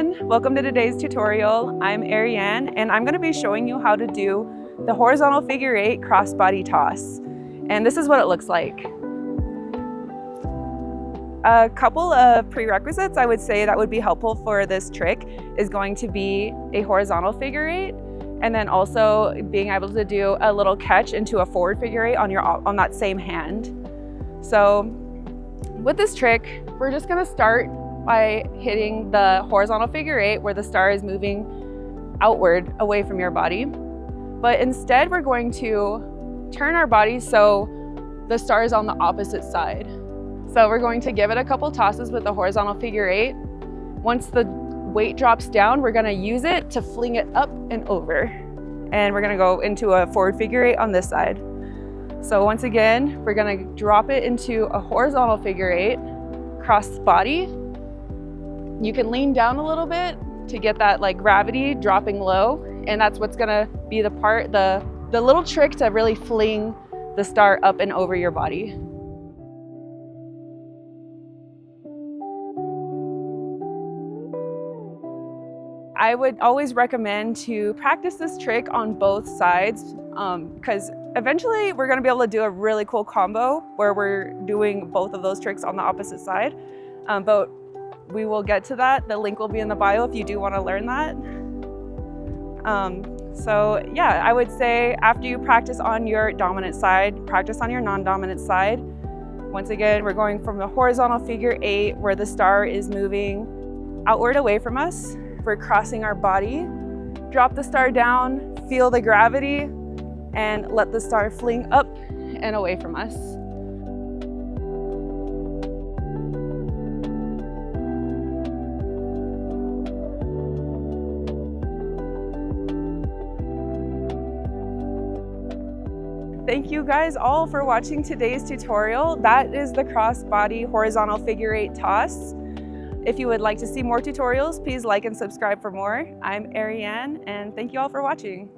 everyone, welcome to today's tutorial. I'm Arianne and I'm going to be showing you how to do the horizontal figure 8 crossbody toss. And this is what it looks like. A couple of prerequisites I would say that would be helpful for this trick is going to be a horizontal figure 8 and then also being able to do a little catch into a forward figure 8 on that same hand. So with this trick, we're just going to start by hitting the horizontal figure 8 where the star is moving outward away from your body. But instead we're going to turn our body so the star is on the opposite side. So we're going to give it a couple tosses with the horizontal figure 8. Once the weight drops down, we're going to use it to fling it up and over. And we're going to go into a forward figure 8 on this side. So once again, we're going to drop it into a horizontal figure 8, cross body. You can lean down a little bit to get that like gravity dropping low, and that's what's gonna be the little trick to really fling the star up and over your body. I would always recommend to practice this trick on both sides because eventually we're gonna be able to do a really cool combo where we're doing both of those tricks on the opposite side. But we will get to that. The link will be in the bio if you do want to learn that. So yeah, I would say after you practice on your dominant side, practice on your non-dominant side. Once again, we're going from the horizontal figure 8 where the star is moving outward away from us. We're crossing our body, drop the star down, feel the gravity, and let the star fling up and away from us. Thank you guys all for watching today's tutorial. That is the crossbody horizontal figure 8 toss. If you would like to see more tutorials, please like and subscribe for more. I'm Arianne, and thank you all for watching.